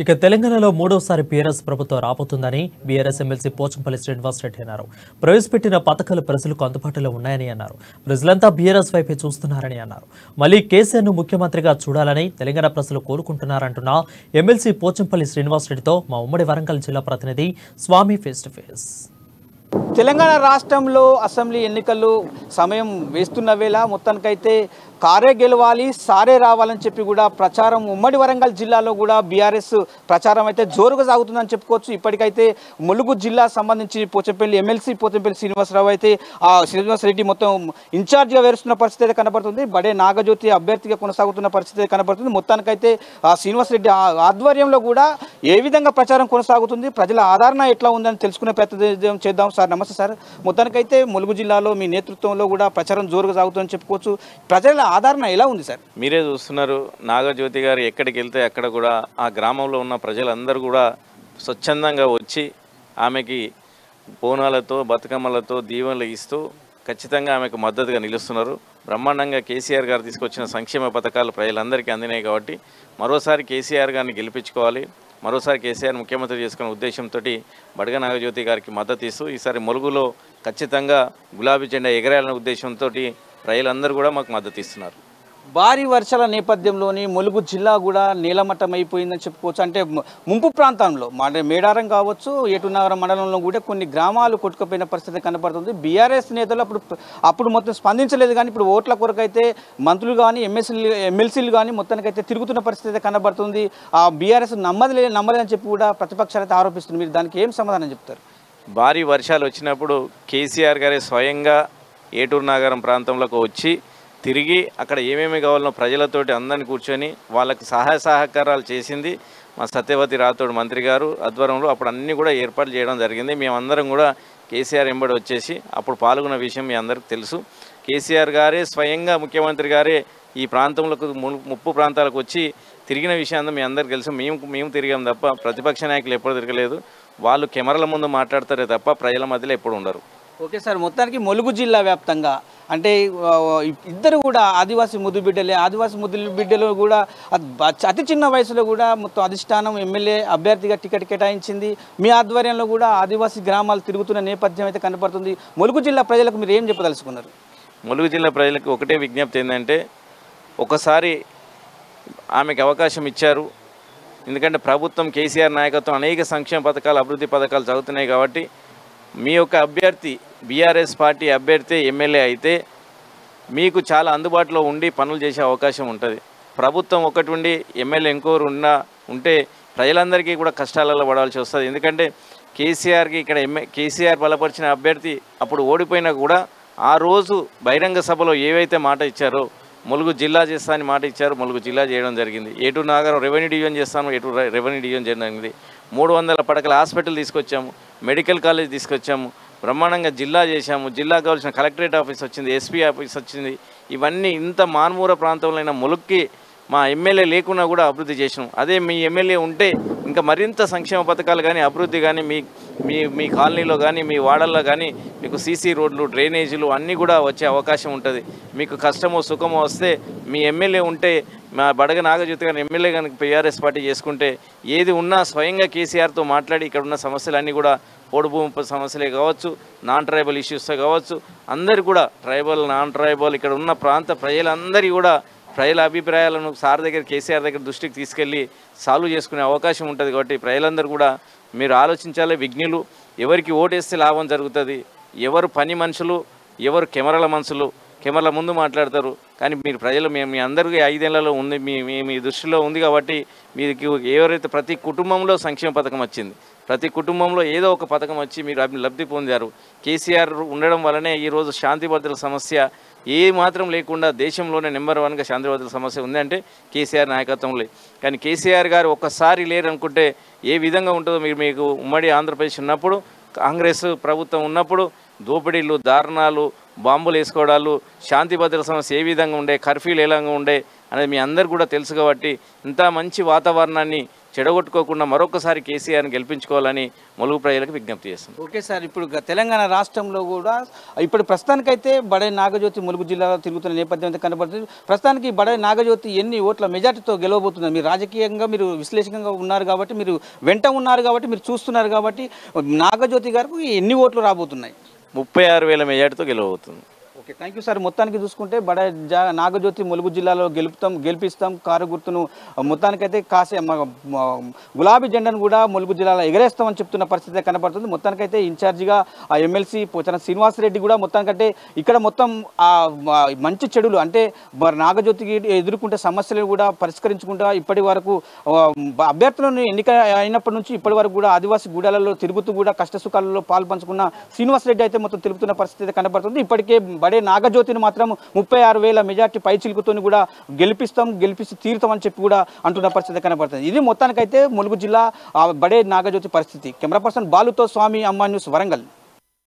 ఇక తెలంగాణలో మూడోసారి బీఆర్ఎస్ ప్రభుత్వం రాబోతుందని బీఆర్ఎస్ ఎమ్మెల్సీ పోచంపల్లి శ్రీనివాసరెడ్డి అన్నారు. ప్రవేశపెట్టిన పథకాలు ప్రజలకు అందుబాటులో ఉన్నాయని అన్నారు. ప్రజలంతా బీఆర్ఎస్ వైపే చూస్తున్నారని అన్నారు. మళ్లీ కేసీఆర్ను ముఖ్యమంత్రిగా చూడాలని తెలంగాణ ప్రజలు కోరుకుంటున్నారంటున్న ఎమ్మెల్సీ పోచంపల్లి శ్రీనివాసరెడ్డితో మా ఉమ్మడి వరంగల్ జిల్లా ప్రతినిధి స్వామి ఫేస్ టు ఫేస్. తెలంగాణ రాష్ట్రంలో అసెంబ్లీ ఎన్నికలు సమయం వేస్తున్న వేళ మొత్తానికైతే కారే గెలవాలి సారే రావాలని చెప్పి కూడా ప్రచారం ఉమ్మడి వరంగల్ జిల్లాలో కూడా బీఆర్ఎస్ ప్రచారం అయితే జోరుగా సాగుతుందని చెప్పుకోవచ్చు. ఇప్పటికైతే ములుగు జిల్లా సంబంధించి ఎమ్మెల్సీ పోచంపల్లి శ్రీనివాసరావు అయితే శ్రీనివాసరెడ్డి మొత్తం ఇన్ఛార్జిగా వేరుస్తున్న పరిస్థితి అయితే కనబడుతుంది. బడే నాగజ్యోతి అభ్యర్థిగా కొనసాగుతున్న పరిస్థితి అయితే కనబడుతుంది. మొత్తానికైతే శ్రీనివాసరెడ్డి ఆధ్వర్యంలో కూడా ఏ విధంగా ప్రచారం కొనసాగుతుంది, ప్రజల ఆదరణ ఎట్లా ఉందని తెలుసుకునే ప్రయత్నం చేద్దాం. సార్ నమస్తే సార్. మొత్తానికైతే ములుగు జిల్లాలో మీ నేతృత్వంలో కూడా ప్రచారం జోరుగా సాగుతుందని చెప్పుకోవచ్చు. ప్రజల ఆదరణ ఎలా ఉంది సార్? మీరే చూస్తున్నారు, నాగజ్యోతి గారు ఎక్కడికి వెళ్తే అక్కడ కూడా ఆ గ్రామంలో ఉన్న ప్రజలందరూ కూడా స్వచ్ఛందంగా వచ్చి ఆమెకి బోనాలతో బతుకమ్మలతో దీవెనలు ఇస్తూ ఖచ్చితంగా ఆమెకు మద్దతుగా నిలుస్తున్నారు. బ్రహ్మాండంగా కేసీఆర్ గారు తీసుకొచ్చిన సంక్షేమ పథకాలు ప్రజలందరికీ అందినాయి కాబట్టి మరోసారి కేసీఆర్ గారిని గెలిపించుకోవాలి, మరోసారి కేసీఆర్ ముఖ్యమంత్రి చేసుకునే ఉద్దేశంతో బడగ నాగజ్యోతి గారికి మద్దతు ఇస్తూ ఈసారి ములుగులో ఖచ్చితంగా గులాబీ జెండా ఎగరేయాలనే ఉద్దేశంతో ప్రజలందరూ కూడా మాకు మద్దతు ఇస్తున్నారు. భారీ వర్షాల నేపథ్యంలోని ములుగు జిల్లా కూడా నీలమట్టం అయిపోయిందని చెప్పుకోవచ్చు. అంటే ముంపు ప్రాంతంలో మేడారం కావచ్చు, ఏటునగరం మండలంలో కూడా కొన్ని గ్రామాలు కొట్టుకుపోయిన పరిస్థితి కనబడుతుంది. బీఆర్ఎస్ నేతలు అప్పుడు మొత్తం స్పందించలేదు, కానీ ఇప్పుడు ఓట్ల కొరకు అయితే మంత్రులు కానీ ఎమ్మెల్సీలు కానీ మొత్తానికైతే తిరుగుతున్న పరిస్థితి కనబడుతుంది. ఆ బీఆర్ఎస్ నమ్మలేదని చెప్పి కూడా ప్రతిపక్షాలు అయితే ఆరోపిస్తుంది. మీరు దానికి ఏం సమాధానం చెప్తారు? భారీ వర్షాలు వచ్చినప్పుడు కేసీఆర్ గారే స్వయంగా ఏటూరు నగరం ప్రాంతంలోకి వచ్చి తిరిగి అక్కడ ఏమేమి కావాలనో ప్రజలతోటి అందరిని కూర్చొని వాళ్ళకి సహాయ సహకారాలు చేసింది మా సత్యవతి రాథోడ్ మంత్రి గారు ఆధ్వర్యంలో. అప్పుడు అన్నీ కూడా ఏర్పాటు చేయడం జరిగింది. మేమందరం కూడా కేసీఆర్ వెంబడి వచ్చేసి అప్పుడు పాల్గొన్న విషయం మీ అందరికీ తెలుసు. కేసీఆర్ గారే స్వయంగా ముఖ్యమంత్రి గారే ఈ ప్రాంతంలోకి ముప్పు ప్రాంతాలకు వచ్చి తిరిగిన విషయం మీ అందరికీ తెలుసు. మేము తిరిగాం తప్ప ప్రతిపక్ష నాయకులు ఎప్పుడు తిరగలేదు. వాళ్ళు కెమెరాల ముందు మాట్లాడతారే తప్ప ప్రజల మధ్యలో ఎప్పుడు ఉండరు. ఓకే సార్, మొత్తానికి ములుగు జిల్లా వ్యాప్తంగా అంటే ఇద్దరు కూడా ఆదివాసీ ముద్దు బిడ్డలు కూడా అతి చిన్న వయసులో కూడా మొత్తం అధిష్టానం ఎమ్మెల్యే అభ్యర్థిగా టికెట్ కేటాయించింది. మీ ఆధ్వర్యంలో కూడా ఆదివాసీ గ్రామాలు తిరుగుతున్న నేపథ్యం అయితే కనపడుతుంది. ములుగు జిల్లా ప్రజలకు మీరు ఏం చెప్పదలుచుకున్నారు? ములుగు జిల్లా ప్రజలకు ఒకటే విజ్ఞప్తి ఏంటంటే, ఒకసారి ఆమెకు అవకాశం ఇచ్చారు. ఎందుకంటే ప్రభుత్వం కేసీఆర్ నాయకత్వం అనేక సంక్షేమ పథకాలు అభివృద్ధి పథకాలు చదువుతున్నాయి కాబట్టి మీ యొక్క అభ్యర్థి బీఆర్ఎస్ పార్టీ అభ్యర్థి ఎమ్మెల్యే అయితే మీకు చాలా అందుబాటులో ఉండి పనులు చేసే అవకాశం ఉంటుంది. ప్రభుత్వం ఒకటి ఉండి ఎమ్మెల్యే ఇంకోరు ఉంటే ప్రజలందరికీ కూడా కష్టాలలో పడాల్సి వస్తుంది. ఎందుకంటే కేసీఆర్కి ఇక్కడ కేసీఆర్ బలపరిచిన అభ్యర్థి అప్పుడు ఓడిపోయినా కూడా ఆ రోజు బహిరంగ సభలో ఏవైతే మాట ఇచ్చారో ములుగు జిల్లా చేస్తానని మాట ఇచ్చారు, ములుగు జిల్లా చేయడం జరిగింది. ఏటూరు నగరం రెవెన్యూ డివిజన్ చేస్తాను, ఏటూరు రెవెన్యూ డివిజన్ చేయడం జరిగింది. 300 పడకల హాస్పిటల్ తీసుకొచ్చాము, మెడికల్ కాలేజ్ తీసుకొచ్చాము, బ్రహ్మాండంగా జిల్లా చేశాము. జిల్లాకు కావాల్సిన కలెక్టరేట్ ఆఫీస్ వచ్చింది, ఎస్పీ ఆఫీస్ వచ్చింది. ఇవన్నీ ఇంత మారుమూల ప్రాంతంలో అయిన ములుగుకి మా ఎమ్మెల్యే లేకున్నా కూడా అభివృద్ధి చేసినాం. అదే మీ ఎమ్మెల్యే ఉంటే ఇంకా మరింత సంక్షేమ పథకాలు కానీ అభివృద్ధి కానీ మీ కాలనీలో కానీ మీ వాడల్లో కానీ మీకు సీసీ రోడ్లు డ్రైనేజీలు అన్నీ కూడా వచ్చే అవకాశం ఉంటుంది. మీకు కష్టమో సుఖమో వస్తే మీ ఎమ్మెల్యే ఉంటే మా బడగ నాగజ్యోతి గారిని ఎమ్మెల్యే కనుక బీఆర్ఎస్ పార్టీ చేసుకుంటే ఏది ఉన్నా స్వయంగా కేసీఆర్తో మాట్లాడి ఇక్కడ ఉన్న సమస్యలన్నీ కూడా పోడు భూమి సమస్యలే కావచ్చు, నాన్ ట్రైబల్ ఇష్యూస్ కావచ్చు, అందరు కూడా ట్రైబల్ నాన్ ట్రైబల్ ఇక్కడ ఉన్న ప్రాంత ప్రజలందరి కూడా ప్రజల అభిప్రాయాలను సార్ దగ్గర కేసీఆర్ దగ్గర దృష్టికి తీసుకెళ్ళి సాల్వ్ చేసుకునే అవకాశం ఉంటుంది. కాబట్టి ప్రజలందరూ కూడా మీరు ఆలోచించాలి. విఘ్నులు ఎవరికి ఓటేస్తే లాభం జరుగుతుంది, ఎవరు పని మనుషులు, ఎవరు కెమెరాల మనుషులు, కెమెరాల ముందు మాట్లాడతారు. కానీ మీరు ప్రజలు మీ అందరికీ 5 ఏళ్లలో ఉంది, మీ దృష్టిలో ఉంది కాబట్టి మీకు ఎవరైతే ప్రతి కుటుంబంలో సంక్షేమ పథకం వచ్చింది, ప్రతి కుటుంబంలో ఏదో ఒక పథకం వచ్చి మీరు లబ్ధి పొందారు. కేసీఆర్ ఉండడం వల్లనే ఈరోజు శాంతి భద్రతల సమస్య ఏ మాత్రం లేకుండా దేశంలోనే నెంబర్ 1గా శాంతి భద్రతల సమస్య ఉందంటే కేసీఆర్ నాయకత్వంలో. కానీ కేసీఆర్ గారు ఒక్కసారి లేరనుకుంటే ఏ విధంగా ఉంటుందో మీకు ఉమ్మడి ఆంధ్రప్రదేశ్ ఉన్నప్పుడు, కాంగ్రెస్ ప్రభుత్వం ఉన్నప్పుడు దోపిడీలు, దారుణాలు, బాంబులు వేసుకోవడాలు, శాంతి భద్రత సమస్య ఏ విధంగా ఉండే, కర్ఫ్యూలు ఎలా ఉండే అనేది మీ అందరు కూడా తెలుసు. కాబట్టి ఇంత మంచి వాతావరణాన్ని చెడగొట్టుకోకుండా మరొకసారి కేసీఆర్ని గెలిపించుకోవాలని ములుగు ప్రజలకు విజ్ఞప్తి చేస్తుంది. ఓకే సార్, ఇప్పుడు తెలంగాణ రాష్ట్రంలో కూడా ఇప్పుడు ప్రస్తుతానికైతే బడే నాగజ్యోతి ములుగు జిల్లాలో తిరుగుతున్న నేపథ్యం అయితే కనబడుతుంది. ప్రస్తుతానికి బడే నాగజ్యోతి ఎన్ని ఓట్ల మెజార్టీతో గెలవబోతున్నారు? మీరు రాజకీయంగా మీరు విశ్లేషకంగా ఉన్నారు కాబట్టి, మీరు వెంట ఉన్నారు కాబట్టి, మీరు చూస్తున్నారు కాబట్టి, నాగజ్యోతి గారికి ఎన్ని ఓట్లు రాబోతున్నాయి? 36,000 మెజార్టీతో గెలవబోతుంది. Okay, thank you sir. మొత్తానికి చూసుకుంటే బడ నాగజ్యోతి ములుగు జిల్లాలో గెలిపిస్తాం కారు గుర్తును మొత్తానికైతే గులాబీ జెండాను కూడా ములుగు జిల్లాలో ఎగరేస్తామని చెప్తున్న పరిస్థితి కనబడుతుంది. మొత్తానికైతే ఇన్ఛార్జిగా ఆ ఎమ్మెల్సీ పోచన శ్రీనివాసరెడ్డి కూడా మొత్తానికంటే ఇక్కడ మొత్తం మంచి చెడులు అంటే నాగజ్యోతికి ఎదుర్కొంటే సమస్యలు కూడా పరిష్కరించుకుంటా ఇప్పటి వరకు అభ్యర్థులను ఎన్నిక అయినప్పటి నుంచి ఇప్పటి వరకు కూడా ఆదివాసీ గూడాలలో తిరుగుతూ కూడా కష్టసుఖాలలో పాల్పంచుకున్న శ్రీనివాసరెడ్డి అయితే మొత్తం తెలుపుతున్న పరిస్థితి కనబడుతుంది. ఇప్పటికే బడే నాగజ్యోతిని మాత్రం 36,000 మెజార్టీ పై చిలుకుతో కూడా గెలిపిస్తూ తీరుతామని చెప్పి కూడా అంటున్న పరిస్థితి కనబడుతుంది. ఇది మొత్తానికైతే ములుగు జిల్లా బడే నాగజ్యోతి పరిస్థితి. కెమెరా పర్సన్ బాలుతో స్వామి, అమ్మా న్యూస్, వరంగల్.